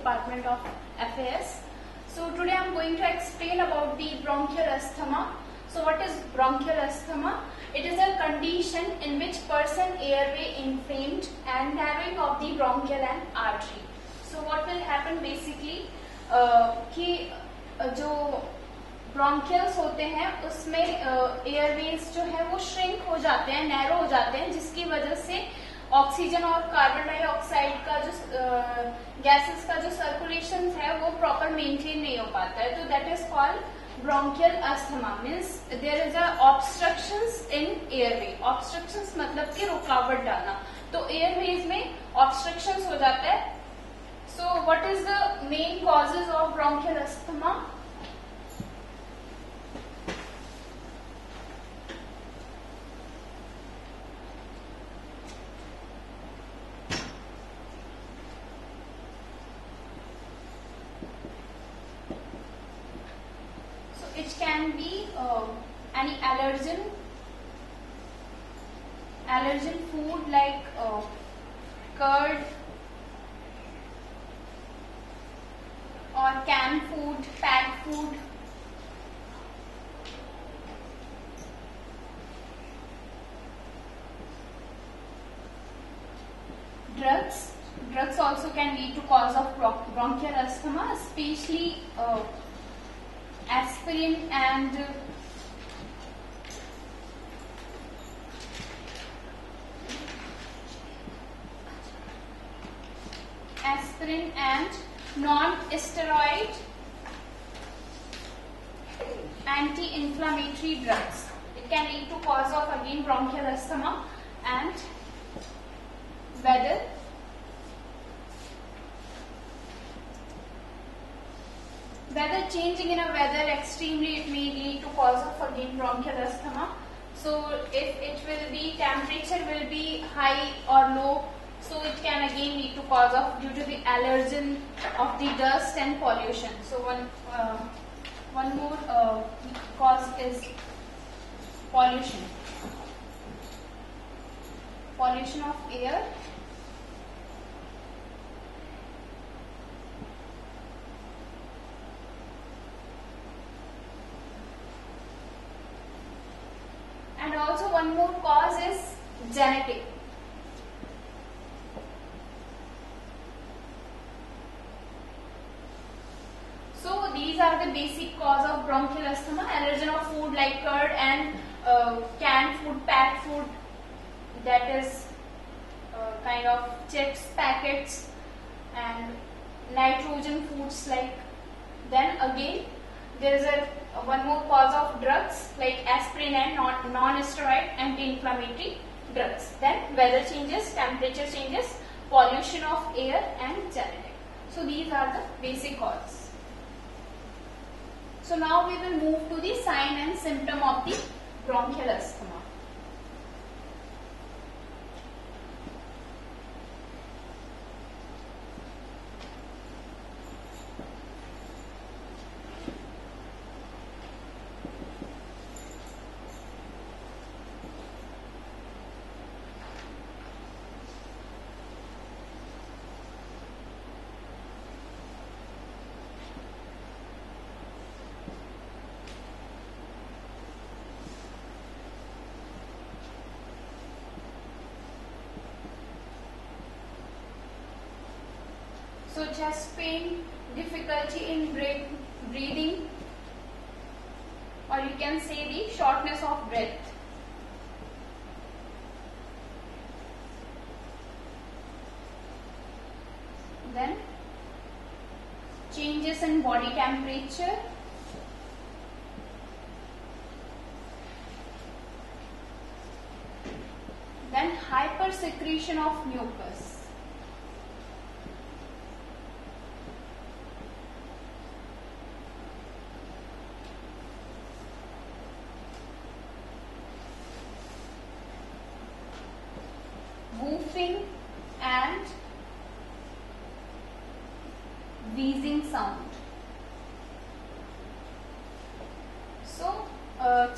Department of FAS. So today I am going to explain about the bronchial asthma. So what is bronchial asthma? It is a condition in which person airway inflamed and narrowing of the bronchial and artery. So what will happen basically कि जो bronchioles होते हैं उसमें Airways जो है वो shrink हो जाते हैं, नैरो हो जाते हैं, जिसकी वजह से ऑक्सीजन और कार्बन डाइऑक्साइड का जो गैसेस का जो सर्कुलेशन है वो प्रॉपर मेंटेन नहीं हो पाता है. तो that is called bronchial asthma. Means there is a obstructions in airway. Obstructions मतलब कि रुकावट डालना. तो एयरवेज में ऑब्स्ट्रक्शंस हो जाता है. So what is the main causes of bronchial asthma? It can be any allergen food like curd or canned food, packed food. Drugs also can lead to cause of bronchial asthma, especially aspirin and non-steroid anti-inflammatory drugs. It can lead to cause of again bronchial asthma. And weather changing in a weather extremely, it may lead to cause of again bronchial asthma. So if it will be temperature will be high or low, so it can again lead to cause of due to the allergen of the dust and pollution. So one more cause is pollution of air. And also one more cause is genetic. So these are the basic cause of bronchial asthma. Allergen of food like curd and canned food, packed food, that is kind of chips, packets, and nitrogen foods like. Then again there is one more cause of drugs like aspirin and non-steroid anti-inflammatory drugs. Then weather changes, temperature changes, pollution of air and genetic. So these are the basic causes. So now we will move to the sign and symptom of the bronchial asthma. So chest pain, difficulty in breathing, or you can say the shortness of breath. Then changes in body temperature. Then hypersecretion of mucus. Whooping and wheezing sound. So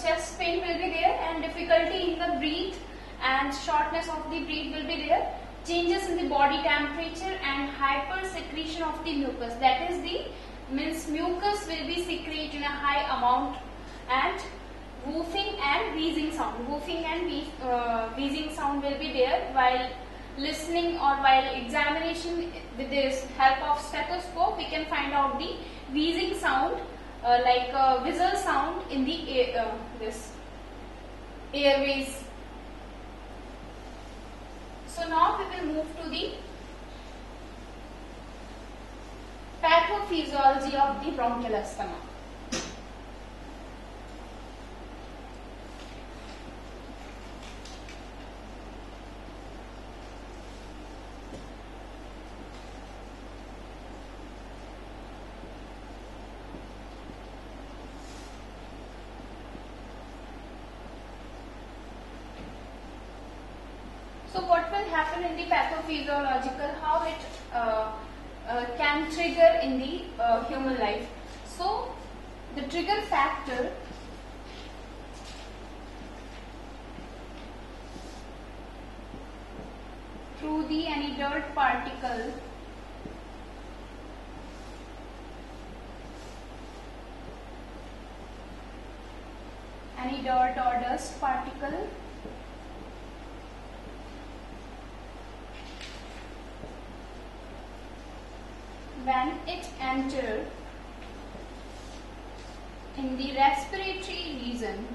chest pain will be there and difficulty in the breath and shortness of the breath will be there. changes in the body temperature and hypersecretion of the mucus. That is the means mucus will be secreted in a high amount, and woofing and wheezing sound. Woofing and wheezing sound will be there while listening or while examination. With this help of stethoscope, we can find out the wheezing sound, like a whistle sound in the this airways. So now we will move to the pathophysiology of the bronchial asthma. So what will happen in the pathophysiological, how it can trigger in the human life. So the trigger factor through the any dirt particle or dust particle when it enters in the respiratory region,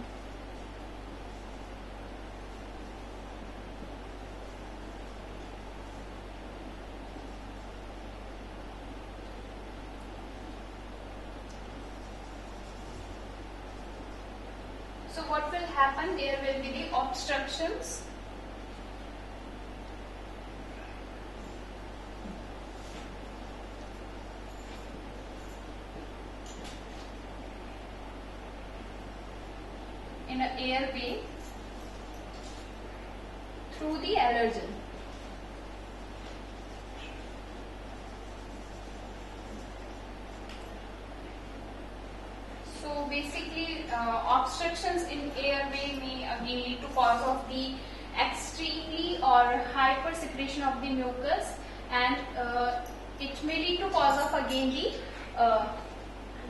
so what will happen? There will be the obstructions. In an airway through the allergen. So basically obstructions in airway may again lead to cause of the extremely or hyper secretion of the mucus, and it may lead to cause of again the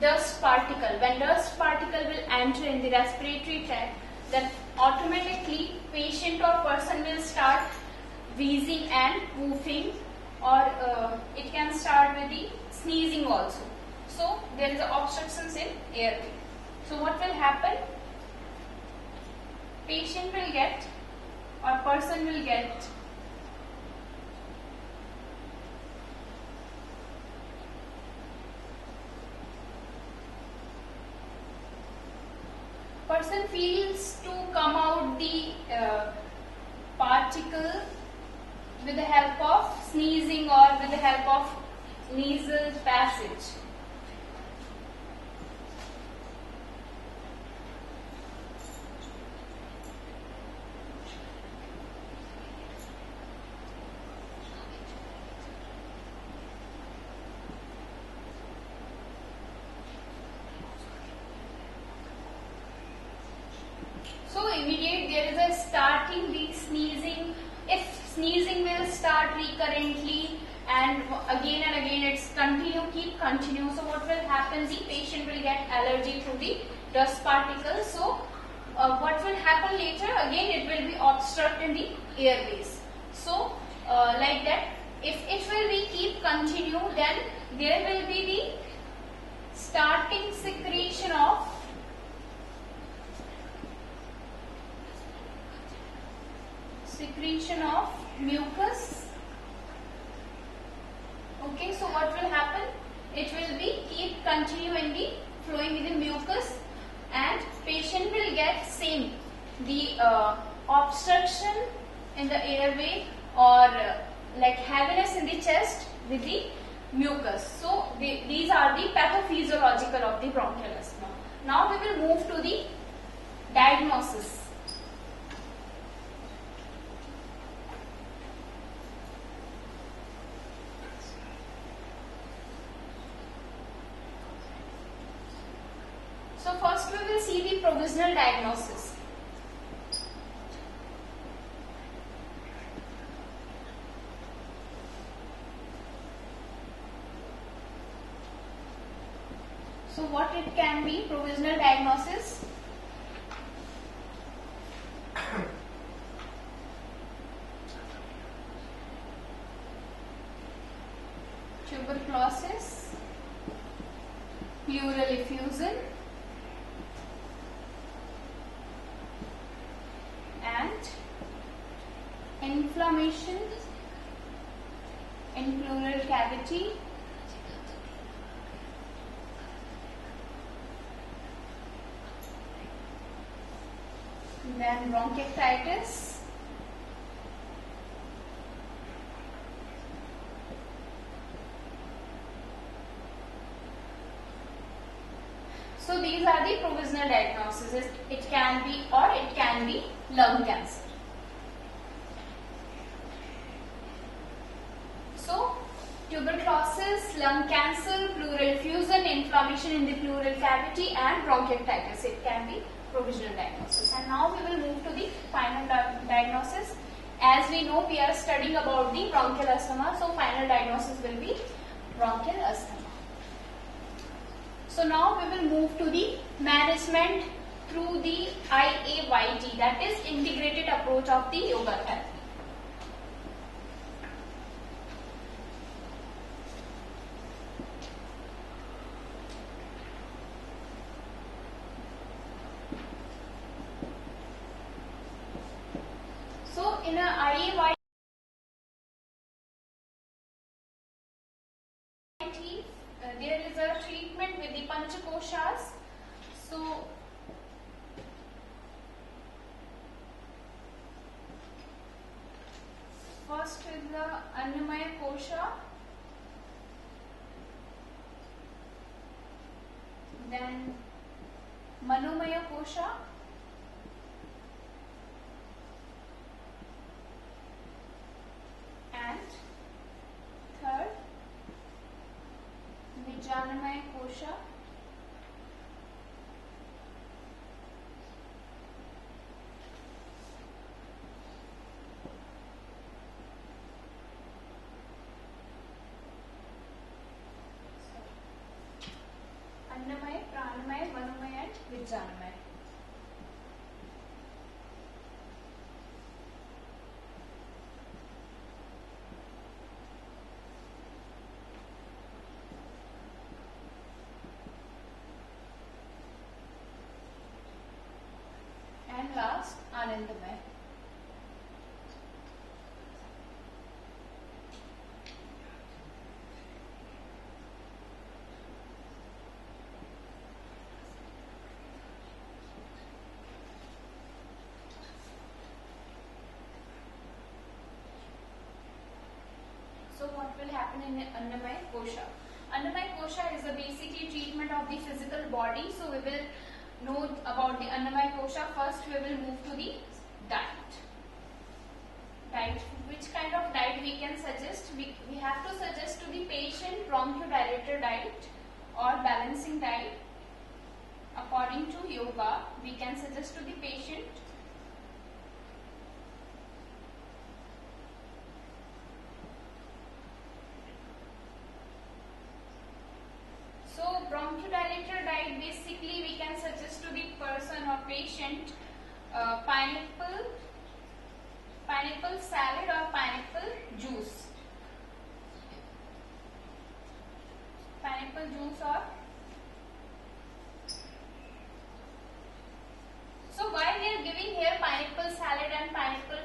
dust particle. When dust particle will enter in the respiratory tract, then automatically patient or person will start wheezing and woofing, or it can start with the sneezing also. So there is obstructions in airway. So what will happen? Patient will get or person will get person feels to come out the particle with the help of sneezing or with the help of nasal passage. So immediate there is a starting the sneezing. If sneezing will start recurrently and again it's keep continue. So what will happen? The patient will get allergy through the dust particles. So what will happen later? Again it will be obstruct in the airways. So like that, if it will be keep continue, then there will be the starting secretion of mucus. Okay, so what will happen? It will be keep continuing the flowing in the mucus, and patient will get same the obstruction in the airway or like heaviness in the chest with the mucus. So these are the pathophysiological of the bronchial asthma. Now we will move to the diagnosis. So first we will see the provisional diagnosis. what it can be? Provisional diagnosis. Tuberculosis, pleural effusion, and inflammation in pleural cavity, then bronchiectasis, so these are the provisional diagnoses. It can be or it can be lung cancer. So tuberculosis, lung cancer, pleural effusion, inflammation in the pleural cavity and bronchiectasis. It can be provisional diagnosis. And now we will move to the final diagnosis. As we know, we are studying about the bronchial asthma. So final diagnosis will be bronchial asthma. So now we will move to the management through the IAYT, that is integrated approach of the yoga therapy. So in a IAYT, there is a treatment with the Panchakoshas. So first is the Annamaya Kosha, then Manomaya Kosha, and third Vijnanamaya Kosha, Annamaya, Pranamaya, Manomaya and Vijnanamaya. And last, Anandamaya. So what will happen in Annamaya Kosha? Annamaya Kosha is the basically treatment of the physical body. So we will know about the Annamaya Kosha. First we will move to the diet. Which kind of diet we can suggest? We have to suggest to the patient bronchodilator diet or balancing diet. According to yoga, we can suggest to the patient so bronchodilator diet, basically we can suggest to the person or patient pineapple salad or pineapple juice. Pineapple juice or so why they are giving here pineapple salad and pineapple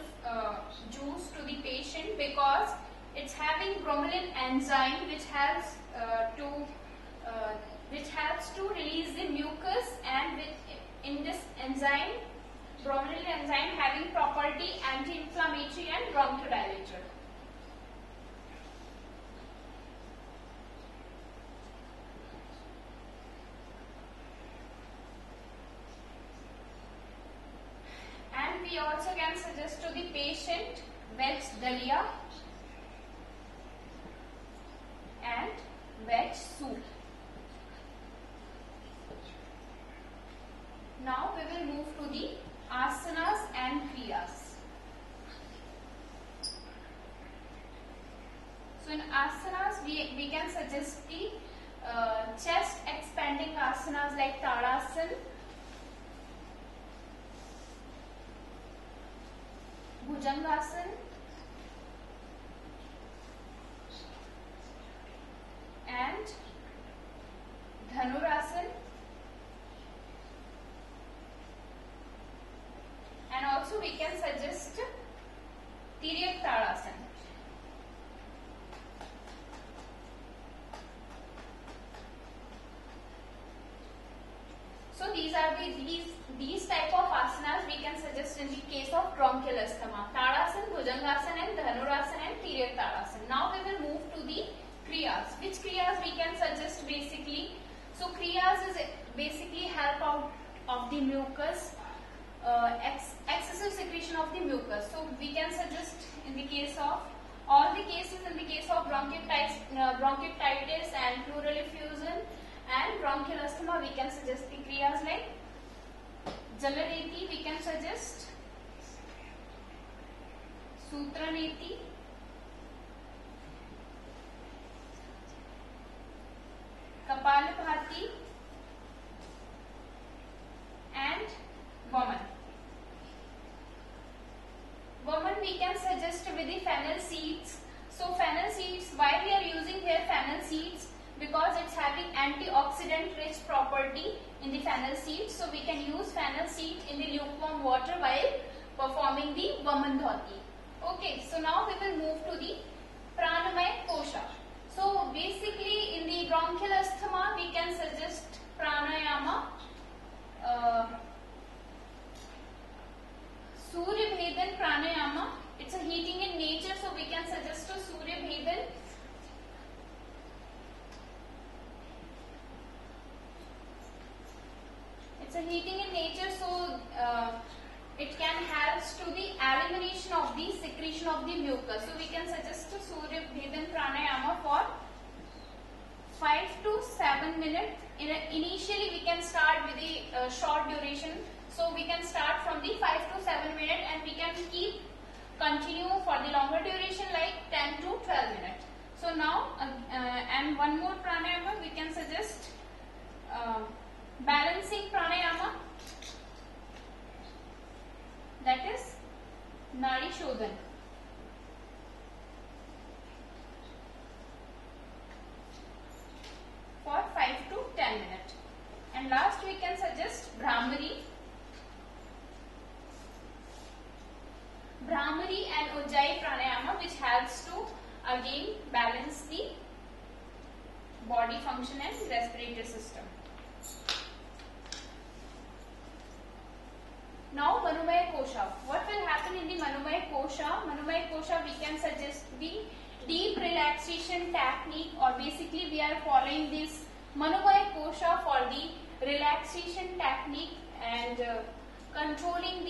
juice to the patient? Because it's having bromelain enzyme which helps to release the mucus, and in this enzyme, bromelain enzyme having property anti-inflammatory and bronchodilator. And we also can suggest to the patient veg dalia and veg soup. Now we will move to the asanas and kriyas. So in asanas we can suggest the chest expanding asana. Bhujangasana and Dhanurasana, and also we can suggest Tiryak Talasana. So these are these type of asanas we can suggest in the case of bronchial asthma: Tadasana, Bhujangasana, and Dhanurasana and Tiryak Talasana. Now we will move to the kriyas. Which kriyas we can suggest basically? So kriyas is basically help out of the mucus, excessive secretion of the mucus. So we can suggest in the case of all the cases, in the case of bronchitis and pleural effusion and bronchial asthma, we can suggest the kriyas like Jalaneti, we can suggest Sutraneti, Kapalabhati and Vaman. Vaman we can suggest with the fennel seeds. So fennel seeds, why we are using here fennel seeds? Because it's having antioxidant rich property in the fennel seeds. So we can use fennel seed in the lukewarm water while performing the Vaman Dhoti. Okay, so now we will move to the Pranamaya Kosha. So basically in the bronchial asthma we can suggest pranayama, Surya Bhedan pranayama. It's a heating in nature, so we can suggest to Surya Bhedan. It's a heating in nature, so it can help to the elimination of the secretion of the mucus. So we can suggest to Surya Bhedan pranayama for 5 to 7 minutes. Initially we can start with the short duration. So we can start from the 5 to 7 minutes and we can continue for the longer duration like 10 to 12 minutes. So now and one more pranayama we can suggest balancing pranayama, that is Nadi Shodhan. For 5 to 10 minutes. And last we can suggest Brahmari. Brahmari and Ujjayi pranayama, which helps to again balance the body function and respiratory system. Now Manomaya Kosha. What will happen in the Manomaya Kosha? Manomaya Kosha we can suggest the deep relaxation technique, or basically we are following this Manomaya Kosha for the relaxation technique and controlling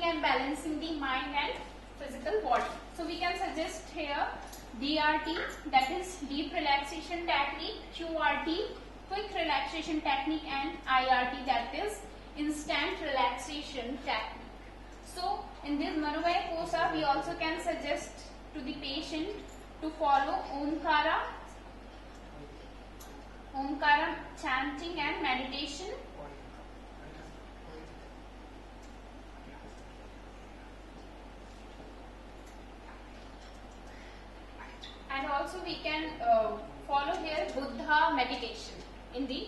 and balancing the mind and physical body. So we can suggest here DRT, that is deep relaxation technique, QRT, quick relaxation technique, and IRT, that is instant relaxation technique. So in this Manomaya Kosha we also can suggest to the patient to follow Omkara chanting and meditation. And also we can follow here Buddha meditation in the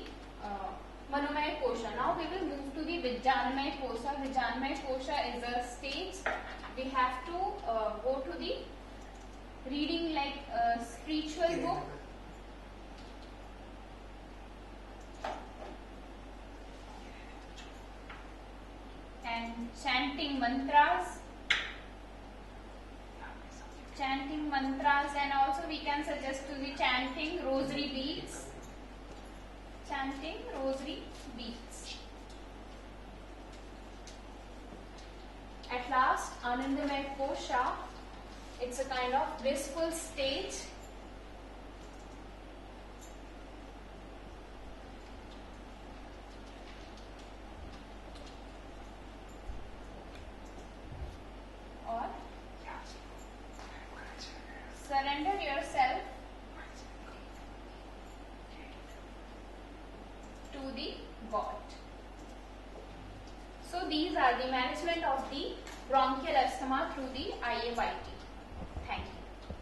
Manomaya Kosha. Now we will move to the Vijnanamaya Kosha. Vijnanamaya Kosha is a stage. We have to go to the reading like a spiritual book. And chanting mantras, and also we can suggest to the chanting rosary beads. At last, Anandamaya Kosha, it's a kind of blissful state. Or surrender yourself to the God. So these are the management of the bronchial asthma through the IAYT.